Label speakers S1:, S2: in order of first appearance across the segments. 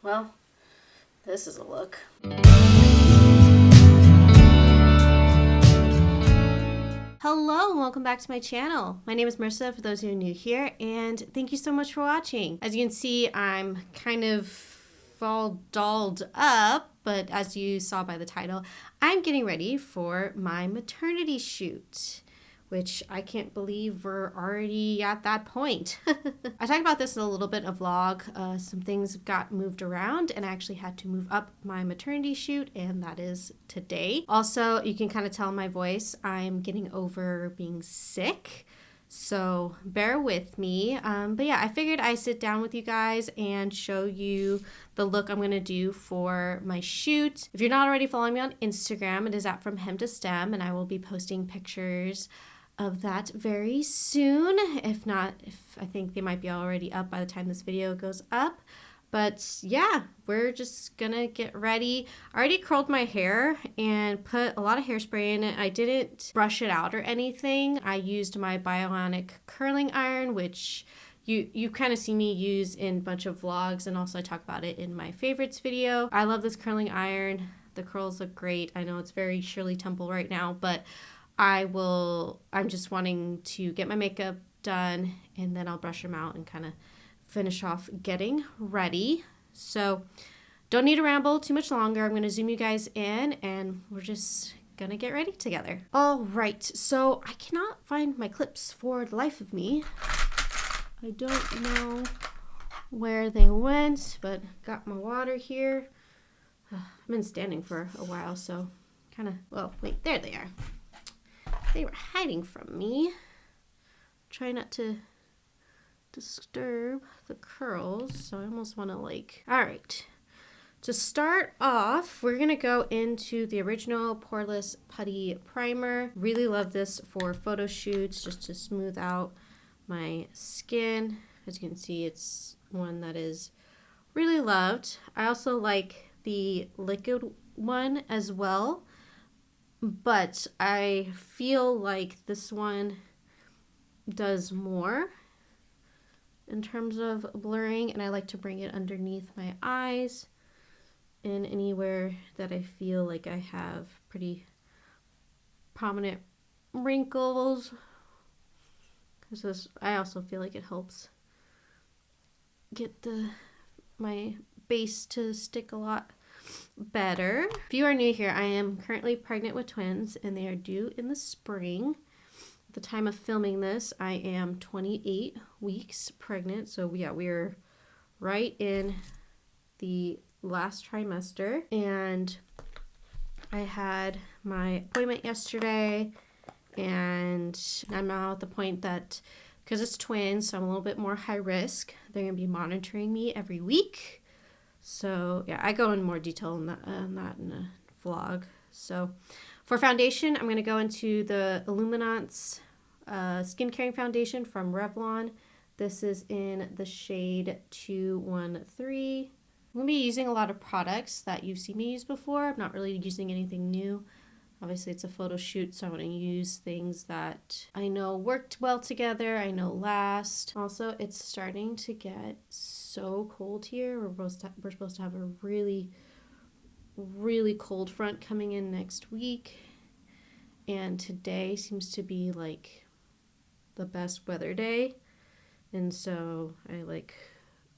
S1: Well, this is a look. Hello and welcome back to my channel. My name is Marissa for those who are new here, and thank you so much for watching. As you can see, I'm kind of all dolled up, but as you saw by the title, I'm getting ready for my maternity shoot, which I can't believe we're already at that point. I talked about this in a little bit of vlog. Some things got moved around and I actually had to move up my maternity shoot, and that is today. Also, you can kind of tell in my voice, I'm getting over being sick. So bear with me. But yeah, I figured I'd sit down with you guys and show you the look I'm going to do for my shoot. If you're not already following me on Instagram, it is at From Hem to Stem, and I will be posting pictures of that very soon. If not, I think they might be already up by the time this video goes up. But yeah, we're just gonna get ready. I already curled my hair and put a lot of hairspray in it. I didn't brush it out or anything. I used my bionic curling iron, which you kind of see me use in a bunch of vlogs, and also I talk about it in my favorites video. I love this curling iron. The curls look great. I know it's very Shirley Temple right now, but I'm just wanting to get my makeup done, and then I'll brush them out and kind of finish off getting ready. So don't need to ramble too much longer. I'm going to zoom you guys in and we're just going to get ready together. All right. So I cannot find my clips for the life of me. I don't know where they went, but got my water here. I've been standing for a while, so kind of, well, wait, there they are. They were hiding from me. Try not to disturb the curls, so I almost want to all right. To start off, we're going to go into the original Poreless Putty Primer. Really love this for photo shoots, just to smooth out my skin. As you can see, it's one that is really loved. I also like the liquid one as well, but I feel like this one does more in terms of blurring, and I like to bring it underneath my eyes and anywhere that I feel like I have pretty prominent wrinkles, because I also feel like it helps get my base to stick a lot better. If you are new here, I am currently pregnant with twins, and they are due in the spring. At the time of filming this, I am 28 weeks pregnant, so yeah, we're right in the last trimester, and I had my appointment yesterday, and I'm now at the point that, because it's twins, so I'm a little bit more high risk, they're going to be monitoring me every week. So yeah, I go in more detail on that in a vlog. So for foundation, I'm going to go into the Illuminance Skin Caring Foundation from Revlon. This is in the shade 213. I'm going to be using a lot of products that you've seen me use before. I'm not really using anything new. Obviously, it's a photo shoot, so I want to use things that I know worked well together, I know last. Also, it's starting to get so cold here. We're supposed to have a really, really cold front coming in next week. And today seems to be like the best weather day. And so I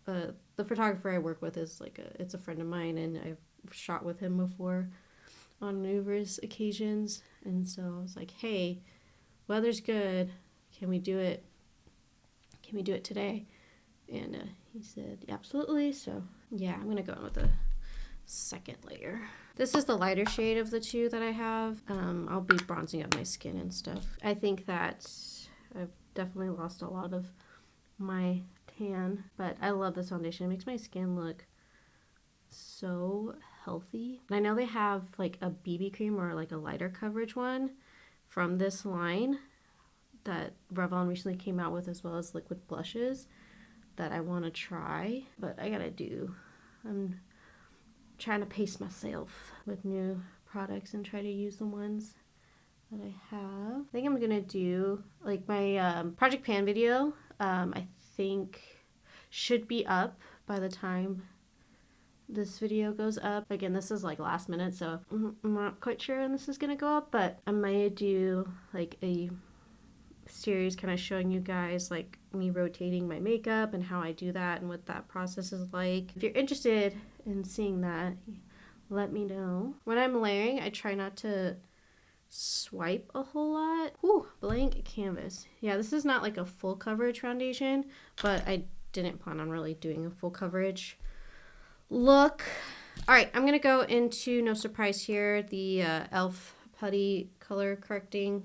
S1: the photographer I work with is it's a friend of mine, and I've shot with him before on numerous occasions, and so I was like, hey, weather's good, can we do it today? And he said absolutely. So yeah, I'm gonna go in with the second layer. This is the lighter shade of the two that I have. I'll be bronzing up my skin and stuff. I think that I've definitely lost a lot of my tan, but I love this foundation. It makes my skin look so healthy. And I know they have like a BB cream or like a lighter coverage one from this line that Revlon recently came out with, as well as liquid blushes that I want to try, but I'm trying to pace myself with new products and try to use the ones that I have. I think I'm gonna do like my Project Pan video. I think should be up by the time this video goes up. Again, this is like last minute, so I'm not quite sure when this is gonna go up, but I might do like a series kind of showing you guys like me rotating my makeup and how I do that and what that process is like. If you're interested in seeing that, let me know. When I'm layering, I try not to swipe a whole lot. Ooh, blank canvas. Yeah, this is not like a full coverage foundation, but I didn't plan on really doing a full coverage look. All right, I'm gonna go into, no surprise here, the e.l.f. Putty Color Correcting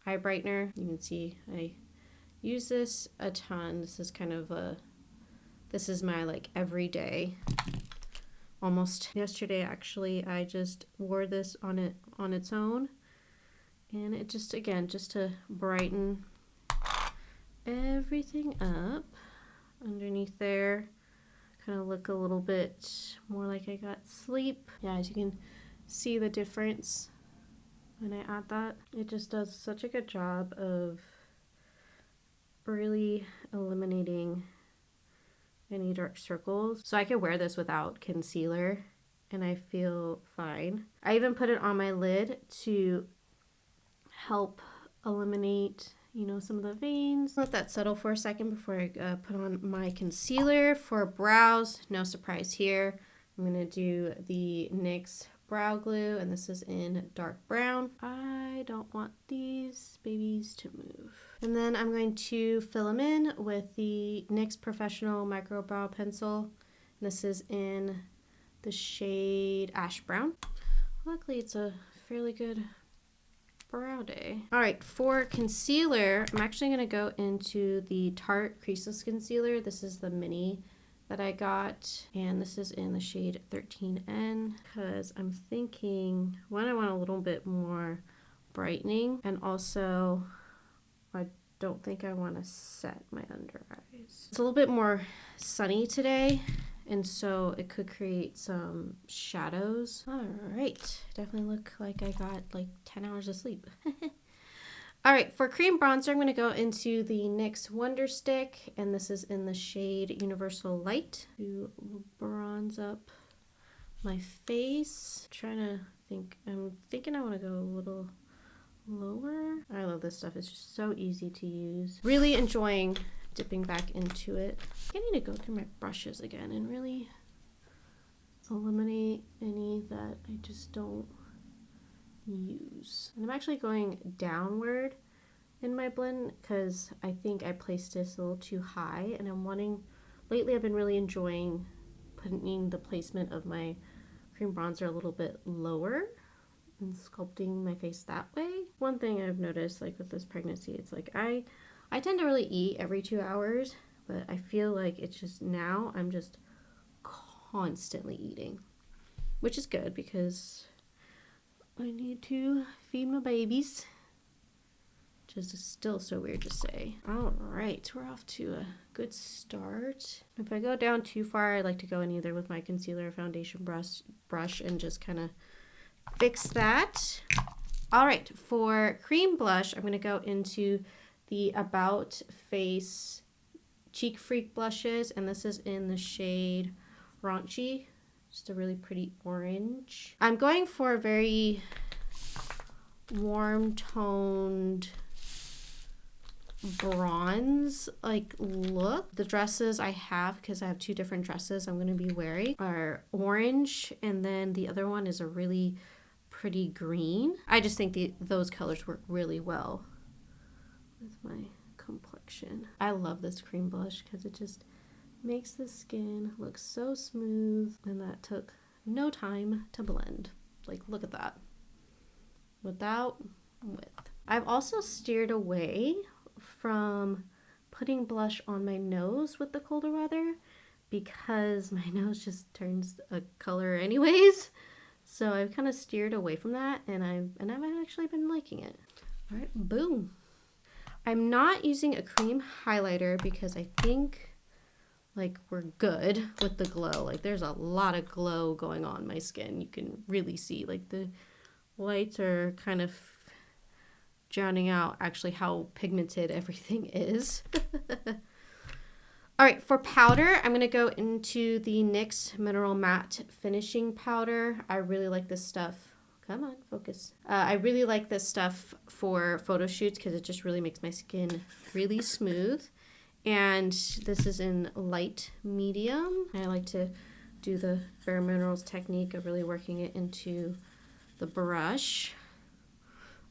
S1: Eye Brightener. You can see I use this a ton. This is kind of this is my like everyday. Almost yesterday actually, I just wore this on its own, and it just, again, just to brighten everything up underneath there, kind of look a little bit more like I got sleep. Yeah, as you can see the difference when I add that. It just does such a good job of really eliminating any dark circles. So I could wear this without concealer and I feel fine. I even put it on my lid to help eliminate, you know, some of the veins. Let that settle for a second before I put on my concealer. For brows, no surprise here, I'm gonna do the NYX brow glue, and this is in dark brown. I don't want these babies to move. And then I'm going to fill them in with the NYX Professional Micro Brow Pencil. And this is in the shade Ash Brown. Luckily, it's a fairly good brow day. All right, for concealer, I'm actually gonna go into the Tarte Creaseless Concealer. This is the mini that I got, and this is in the shade 13N, because I'm thinking, one, I want a little bit more brightening, and also I don't think I want to set my under eyes. It's a little bit more sunny today, and so it could create some shadows. All right, definitely look like I got like 10 hours of sleep. All right, for cream bronzer, I'm going to go into the NYX Wonder Stick, and this is in the shade Universal Light to bronze up my face. I'm thinking I want to go a little lower. I love this stuff. It's just so easy to use. Really enjoying dipping back into it. I need to go through my brushes again and really eliminate any that I just don't use. And I'm actually going downward in my blend because I think I placed this a little too high, and lately I've been really enjoying putting the placement of my cream bronzer a little bit lower and sculpting my face that way. One thing I've noticed, like with this pregnancy, it's like I tend to really eat every 2 hours, but I feel like it's just now I'm just constantly eating, which is good because I need to feed my babies, which is still so weird to say. All right, we're off to a good start. If I go down too far, I like to go in either with my concealer or foundation brush and just kind of fix that. All right, for cream blush, I'm going to go into the About Face Cheek Freak blushes, and this is in the shade Raunchy. Just a really pretty orange. I'm going for a very warm toned bronze like look. The dresses I have, because I have 2 different dresses I'm going to be wearing, are orange, and then the other one is a really pretty green. I just think those colors work really well with my complexion. I love this cream blush because it just makes the skin look so smooth, and that took no time to blend. Like, look at that. Without width. I've also steered away from putting blush on my nose with the colder weather because my nose just turns a color anyways. So I've kind of steered away from that, and I've actually been liking it. All right, boom. I'm not using a cream highlighter because I think like we're good with the glow. Like, there's a lot of glow going on my skin. You can really see like the lights are kind of drowning out actually how pigmented everything is. All All right, for powder, I'm gonna go into the NYX Mineral Matte Finishing Powder. I really like this stuff. Come on, focus. I really like this stuff for photo shoots because it just really makes my skin really smooth. And this is in light medium. I like to do the Bare Minerals technique of really working it into the brush.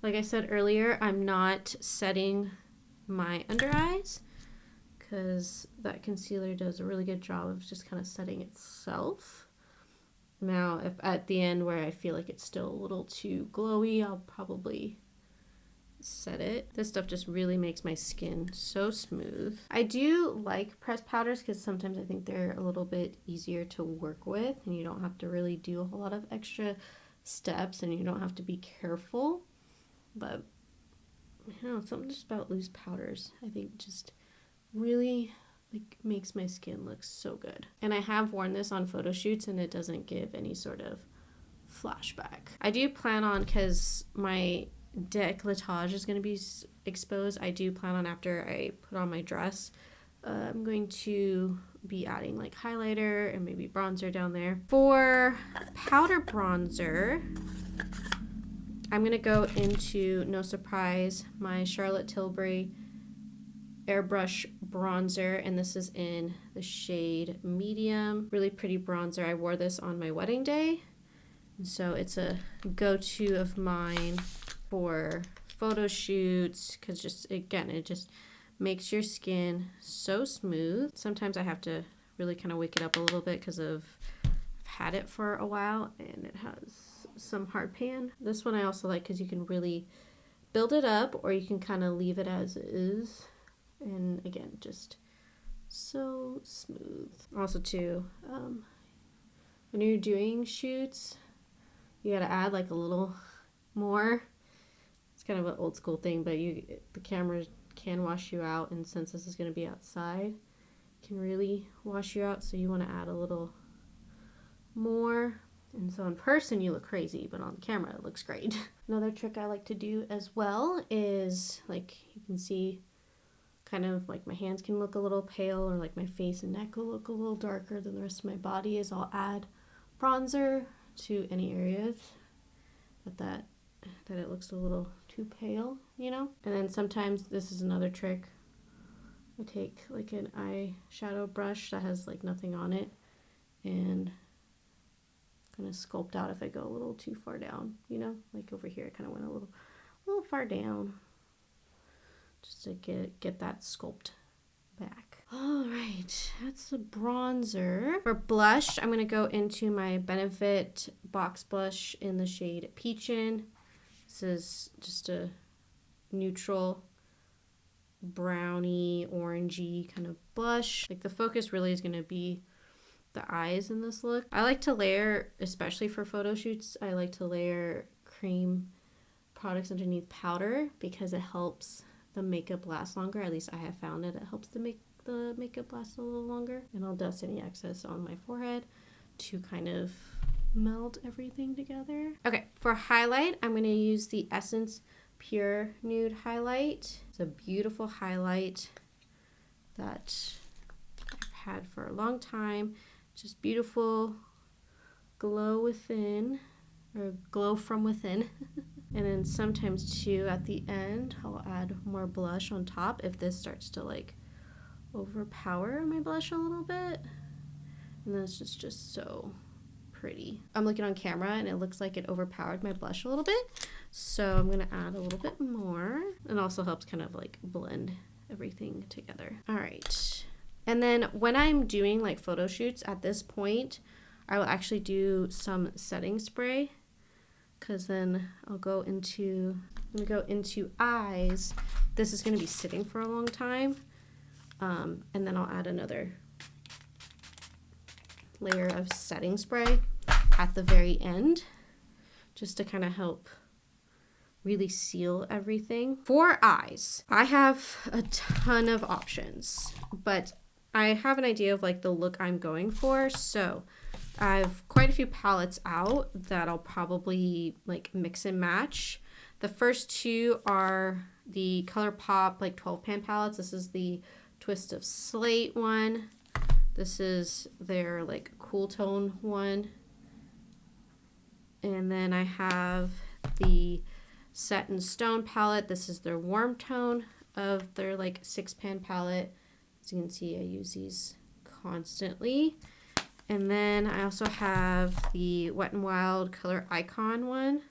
S1: Like I said earlier, I'm not setting my under eyes because that concealer does a really good job of just kind of setting itself. Now, if at the end where I feel like it's still a little too glowy, I'll probably set it. This stuff just really makes my skin so smooth. I do like pressed powders because sometimes I think they're a little bit easier to work with and you don't have to really do a whole lot of extra steps and you don't have to be careful. But I don't know, something just about loose powders I think just really like makes my skin look so good. And I have worn this on photo shoots and it doesn't give any sort of flashback. I do plan on, because my décolletage is going to be exposed, I do plan on after I put on my dress, I'm going to be adding like highlighter and maybe bronzer down there. For powder bronzer, I'm going to go into, no surprise, my Charlotte Tilbury airbrush bronzer, and this is in the shade medium. Really pretty bronzer. I wore this on my wedding day, and so it's a go-to of mine for photo shoots because just again it just makes your skin so smooth. Sometimes I have to really kind of wake it up a little bit because I've had it for a while and it has some hard pan. This one I also like because you can really build it up or you can kind of leave it as is. And again, just so smooth. Also too, when you're doing shoots, you gotta add like a little more. It's kind of an old school thing, but the camera can wash you out, and since this is gonna be outside, it can really wash you out, so you wanna add a little more. And so in person you look crazy, but on camera it looks great. Another trick I like to do as well is, like you can see, kind of like my hands can look a little pale or like my face and neck will look a little darker than the rest of my body, is I'll add bronzer to any areas that it looks a little too pale, you know? And then sometimes, this is another trick, I take like an eyeshadow brush that has like nothing on it and kind of sculpt out if I go a little too far down, you know? Like over here I kind of went a little far down, just to get that sculpt back. All right, that's the bronzer. For blush, I'm gonna go into my Benefit Box Blush in the shade Peachin'. This is just a neutral browny, orangey kind of blush. Like the focus really is gonna be the eyes in this look. I like to layer, especially for photo shoots, I like to layer cream products underneath powder because it helps the makeup lasts longer. At least I have found it helps to make the makeup last a little longer. And I'll dust any excess on my forehead to kind of meld everything together. Okay, for highlight, I'm going to use the Essence Pure Nude Highlight. It's a beautiful highlight that I've had for a long time. Just beautiful glow within, or glow from within. And then sometimes too at the end I'll add more blush on top if this starts to like overpower my blush a little bit. And then it's just so pretty. I'm looking on camera and it looks like it overpowered my blush a little bit, so I'm gonna add a little bit more. It also helps kind of like blend everything together. All right, and then when I'm doing like photo shoots at this point, I will actually do some setting spray, because then I'm gonna go into eyes. This is gonna be sitting for a long time, and then I'll add another layer of setting spray at the very end, just to kind of help really seal everything. For eyes, I have a ton of options, but I have an idea of like the look I'm going for, so I have quite a few palettes out that I'll probably like mix and match. The first two are the ColourPop like 12 pan palettes. This is the Twist of Slate one. This is their like cool tone one. And then I have the Set in Stone palette. This is their warm tone of their like 6-pan palette. As you can see, I use these constantly. And then I also have the Wet n Wild Color Icon one,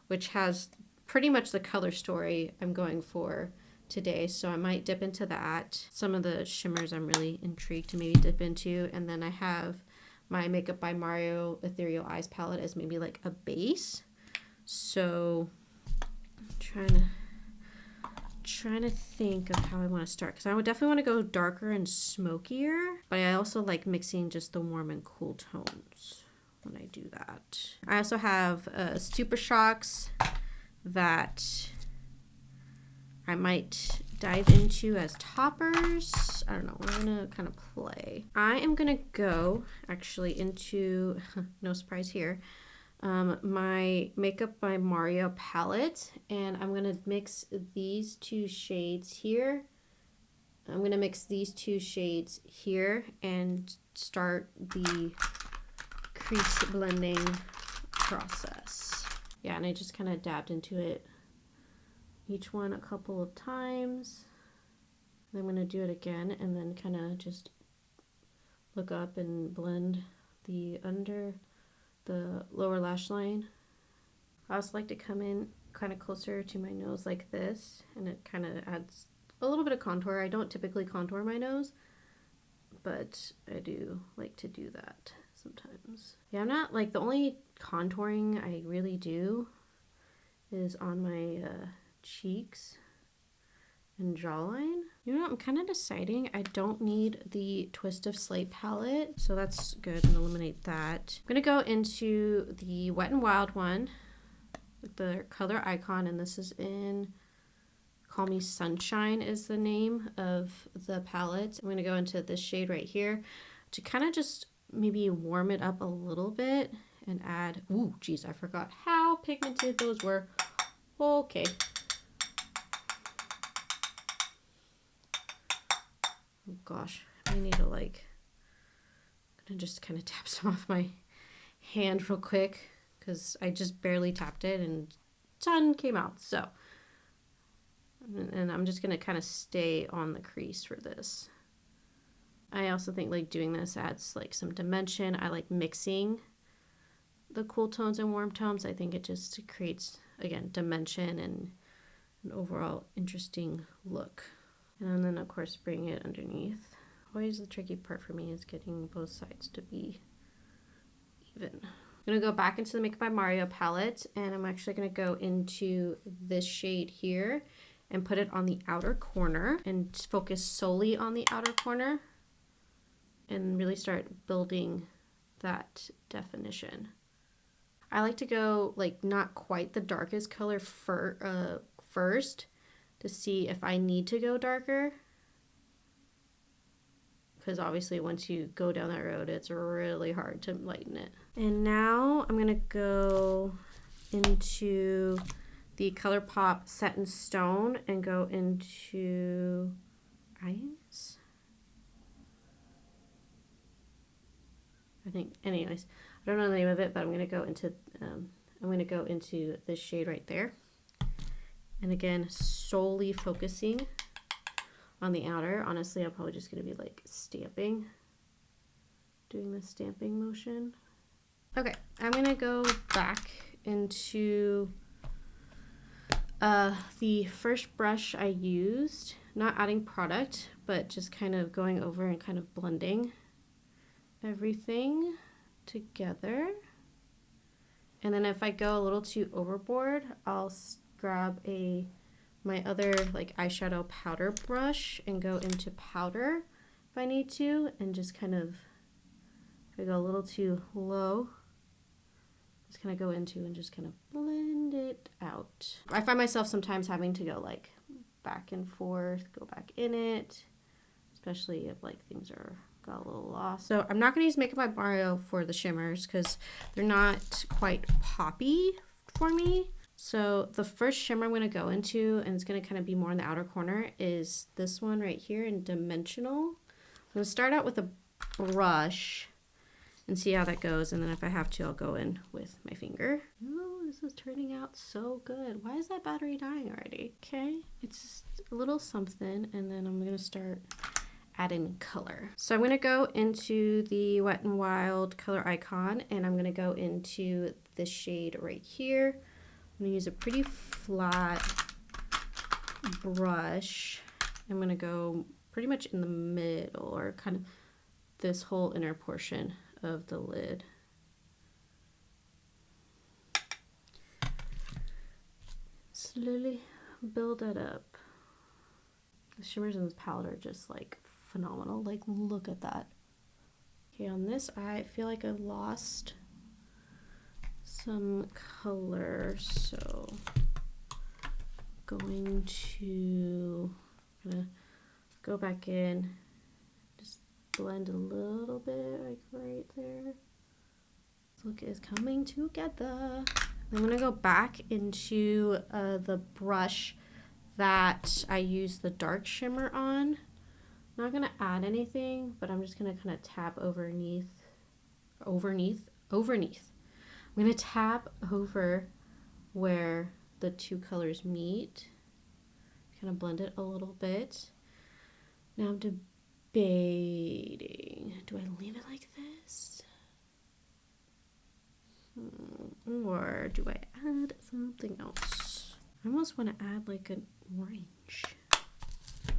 S1: which has pretty much the color story I'm going for today. So I might dip into that. Some of the shimmers I'm really intrigued to maybe dip into. And then I have my Makeup by Mario Ethereal Eyes palette as maybe like a base. So I'm trying to think of how I want to start, because I would definitely want to go darker and smokier, but I also like mixing just the warm and cool tones when I do that. I also have Super Shocks that I might dive into as toppers. I don't know, we're gonna kind of play. I am gonna go actually into, no surprise here, my Makeup by Mario palette, and I'm gonna mix these two shades here. I'm gonna mix these two shades here and start the crease blending process. Yeah, and I just kind of dabbed into it, each one a couple of times. I'm gonna do it again and then kind of just look up and blend the lower lash line. I also like to come in kind of closer to my nose like this, and it kind of adds a little bit of contour. I don't typically contour my nose, but I do like to do that sometimes. Yeah, I'm not like, the only contouring I really do is on my cheeks and jawline. You know what, I'm kind of deciding I don't need the Twist of Slate palette, so that's good, and eliminate that. I'm gonna go into the Wet n Wild one with the color icon, and this is in Call Me Sunshine is the name of the palette. I'm gonna go into this shade right here to kind of just maybe warm it up a little bit and add, ooh, geez, I forgot how pigmented those were. Okay. Oh gosh, I need to like, I'm gonna just kind of tap some off my hand real quick because I just barely tapped it and ton came out. So, and I'm just gonna kind of stay on the crease for this. I also think like doing this adds like some dimension. I like mixing the cool tones and warm tones. I think it just creates, again, dimension and an overall interesting look. And then of course bring it underneath. Always the tricky part for me is getting both sides to be even. I'm gonna go back into the Makeup by Mario palette, and I'm actually gonna go into this shade here and put it on the outer corner and focus solely on the outer corner and really start building that definition. I like to go like not quite the darkest color first to see if I need to go darker, because obviously once you go down that road it's really hard to lighten it. And now I'm gonna go into the ColourPop Set in Stone and go into eyes, I think. Anyways, I don't know the name of it, but I'm gonna go into this shade right there. And again, solely focusing on the outer. Honestly, I'm probably just gonna be like stamping, doing the stamping motion. Okay, I'm gonna go back into the first brush I used, not adding product, but just kind of going over and kind of blending everything together. And then if I go a little too overboard, I'll grab my other like eyeshadow powder brush and go into powder if I need to, and just kind of, if I go a little too low, just kind of go into and just kind of blend it out. I find myself sometimes having to go like back and forth, go back in it, especially if like things are got a little lost. So I'm not going to use Makeup by Mario for the shimmers because they're not quite poppy for me. So the first shimmer I'm going to go into, and it's going to kind of be more in the outer corner, is this one right here in Dimensional. I'm going to start out with a brush and see how that goes, and then if I have to, I'll go in with my finger. Oh, this is turning out so good. Why is that battery dying already? Okay, it's just a little something, and then I'm going to start adding color. So I'm going to go into the Wet n Wild color icon, and I'm going to go into this shade right here. I'm going to use a pretty flat brush. I'm going to go pretty much in the middle, or kind of this whole inner portion of the lid. Slowly build that up. The shimmers in this palette are just like phenomenal. Like, look at that. Okay, on this eye, I feel like I lost some color, so gonna go back in, just blend a little bit, like right there. This look is coming together. I'm gonna go back into the brush that I used the dark shimmer on. I'm not gonna add anything, but I'm just gonna kind of tap overneath. I'm gonna tap over where the two colors meet, kind of blend it a little bit. Now I'm debating, do I leave it like this? Or do I add something else? I almost want to add like an orange of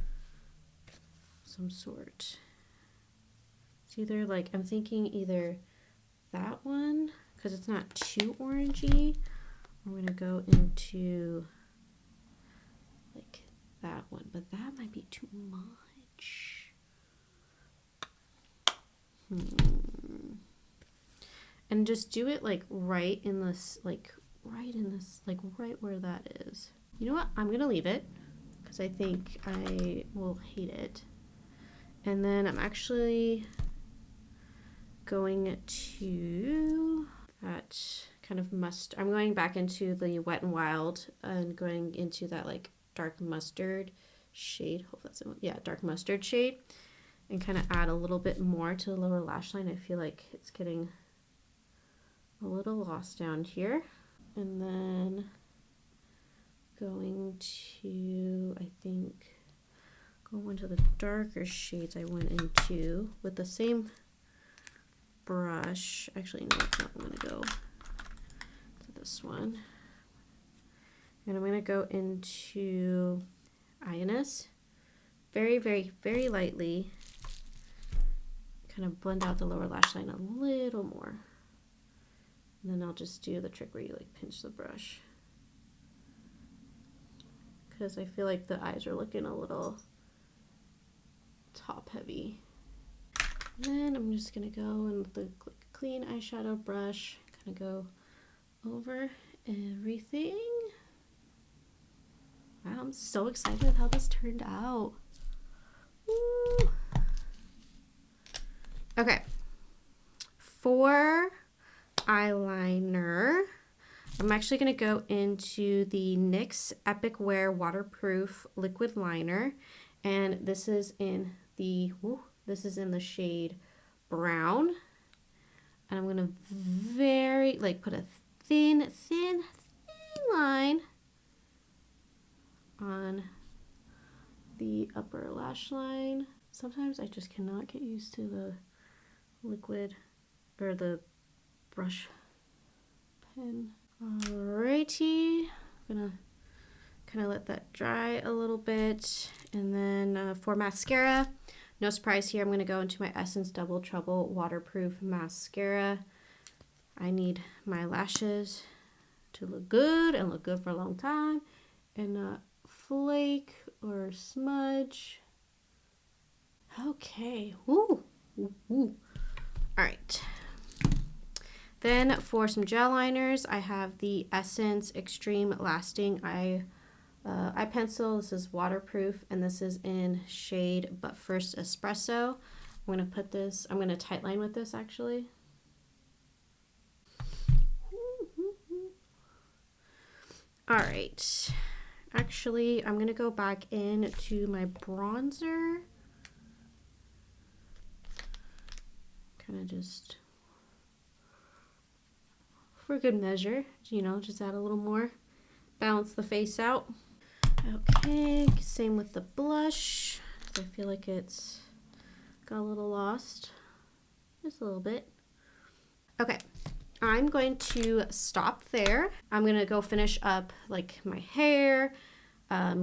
S1: some sort. It's either like, I'm thinking either that one, because it's not too orangey. I'm going to go into like that one, but that might be too much. And just do it like right in this, like right where that is. You know what? I'm going to leave it because I think I will hate it. And then I'm actually going to that kind of I'm going back into the Wet n Wild and going into that like dark mustard shade. Hope that's it. Yeah, dark mustard shade, and kind of add a little bit more to the lower lash line. I feel like it's getting a little lost down here. And then going to, I think, go into the darker shades I went into with the same brush. Actually, no, it's not. I'm going to go to this one. And I'm going to go into Ioness very, very, very lightly. Kind of blend out the lower lash line a little more. And then I'll just do the trick where you like pinch the brush. Because I feel like the eyes are looking a little top heavy. And then I'm just going to go in with the clean eyeshadow brush, kind of go over everything. Wow, I'm so excited with how this turned out. Woo. Okay, for eyeliner, I'm actually going to go into the NYX Epic Wear Waterproof Liquid Liner, and this is in the shade Brown, and I'm going to put a thin line on the upper lash line. Sometimes I just cannot get used to the liquid or the brush pen. Alrighty, I'm gonna kind of let that dry a little bit, and then for mascara, no surprise here, I'm gonna go into my Essence Double Trouble Waterproof Mascara. I need my lashes to look good and look good for a long time and not flake or smudge. Okay, woo. All right. Then for some gel liners, I have the Essence Extreme Lasting Eye Pencil. This is waterproof, and this is in shade But First Espresso. I'm going to tight line with this actually. All right. Actually, I'm going to go back into my bronzer. Kind of just for good measure, you know, just add a little more. Balance the face out. Okay, same with the blush. I feel like it's got a little lost. Just a little bit. Okay, I'm going to stop there. I'm gonna go finish up like my hair,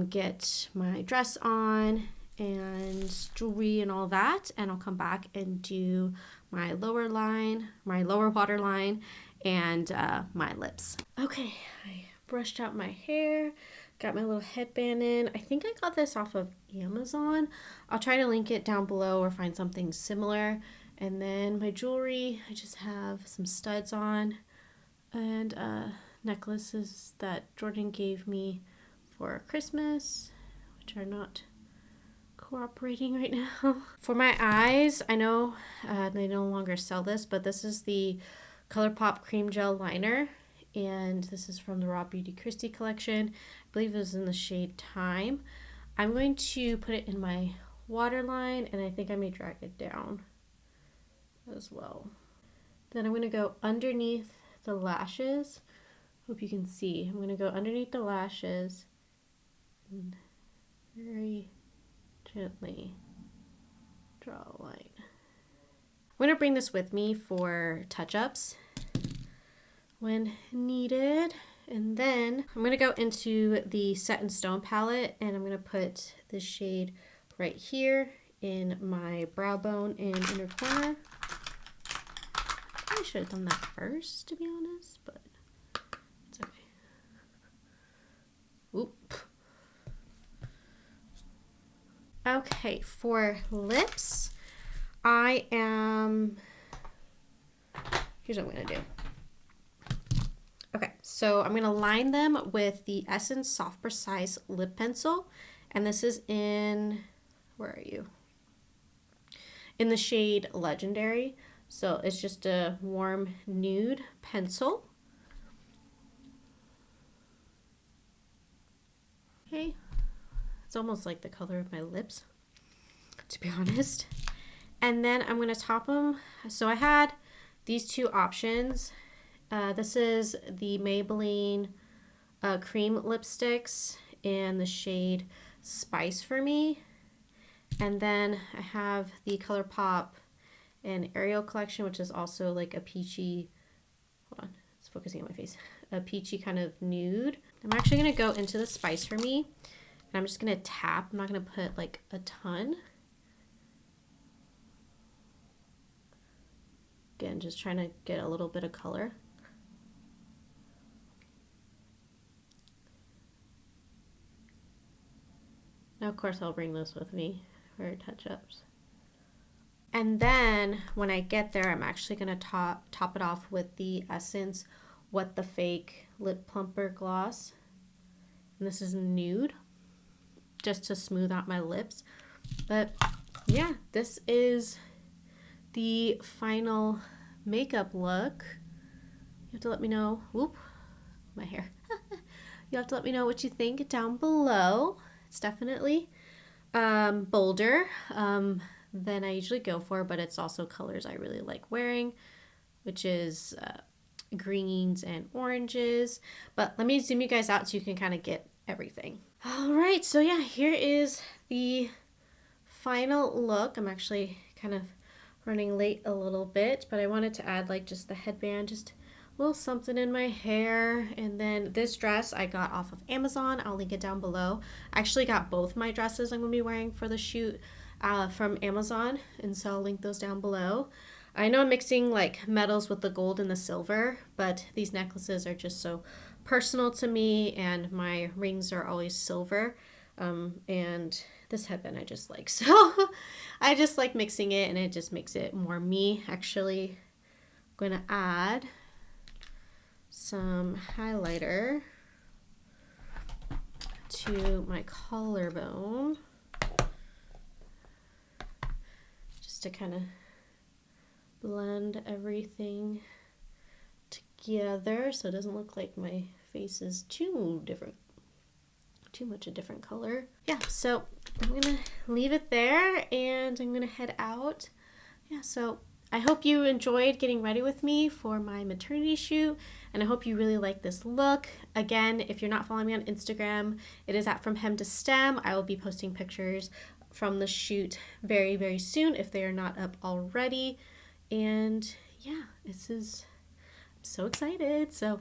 S1: get my dress on and jewelry and all that, and I'll come back and do my lower waterline, and my lips. Okay, I brushed out my hair, got my little headband in. I think I got this off of Amazon. I'll try to link it down below or find something similar. And then my jewelry, I just have some studs on and necklaces that Jordan gave me for Christmas, which are not cooperating right now. For my eyes, I know they no longer sell this, but this is the ColourPop Cream Gel Liner, and this is from the Raw Beauty Christie collection. I believe it was in the shade Time. I'm going to put it in my waterline, and I think I may drag it down as well. Then I'm going to go underneath the lashes. Hope you can see. I'm going to go underneath the lashes and very gently draw a line. I'm going to bring this with me for touch-ups when needed. And then I'm going to go into the Set in Stone palette, and I'm going to put this shade right here in my brow bone and inner corner. I should have done that first, to be honest, but it's okay. Oop. Okay, for lips, here's what I'm gonna do. Okay, so I'm gonna line them with the Essence Soft Precise Lip Pencil, and this is in, where are you? In the shade Legendary. So it's just a warm nude pencil. Okay, it's almost like the color of my lips, to be honest. And then I'm going to top them. So I had these two options. This is the Maybelline cream lipsticks in the shade Spice for Me. And then I have the ColourPop and Ariel collection, which is also like a peachy, hold on, it's focusing on my face, a peachy kind of nude. I'm actually going to go into the Spice for Me, and I'm just going to tap. I'm not going to put like a ton. Again, just trying to get a little bit of color. Now, of course, I'll bring this with me for touch-ups. And then when I get there, I'm actually going to top it off with the Essence What the Fake Lip Plumper Gloss. And this is nude, just to smooth out my lips. But yeah, this is the final makeup look. You have to let me know, whoop, my hair. You have to let me know what you think down below. It's definitely bolder than I usually go for, but it's also colors I really like wearing, which is greens and oranges. But let me zoom you guys out so you can kind of get everything. All right, so yeah, here is the final look. I'm actually kind of running late a little bit, but I wanted to add like just the headband, just a little something in my hair. And then this dress I got off of Amazon. I'll link it down below. I actually got both my dresses I'm gonna be wearing for the shoot from Amazon, and so I'll link those down below. I know I'm mixing like metals with the gold and the silver, but these necklaces are just so personal to me, and my rings are always silver. And this headband I just like, so I just like mixing it, and it just makes it more me. Actually, I'm gonna add some highlighter to my collarbone just to kind of blend everything together so it doesn't look like my face is too much a different color. Yeah, so I'm gonna leave it there and I'm gonna head out. Yeah, so I hope you enjoyed getting ready with me for my maternity shoot, and I hope you really like this look. Again, if you're not following me on Instagram, it is at From Hem to Stem. I will be posting pictures from the shoot very, very soon if they are not up already. And yeah, I'm so excited. So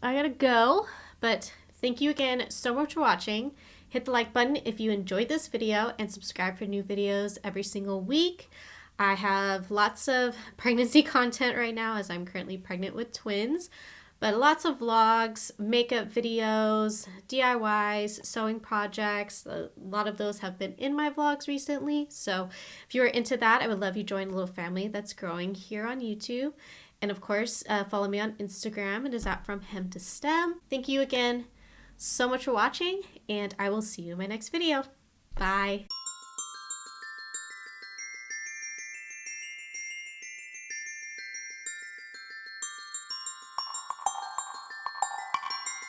S1: I gotta go, but thank you again so much for watching. Hit the like button if you enjoyed this video and subscribe for new videos every single week. I have lots of pregnancy content right now as I'm currently pregnant with twins, but lots of vlogs, makeup videos, DIYs, sewing projects. A lot of those have been in my vlogs recently. So if you are into that, I would love you to join a little family that's growing here on YouTube. And of course, follow me on Instagram. It is at From Hem to Stem. Thank you again so much for watching, and I will see you in my next video. Bye.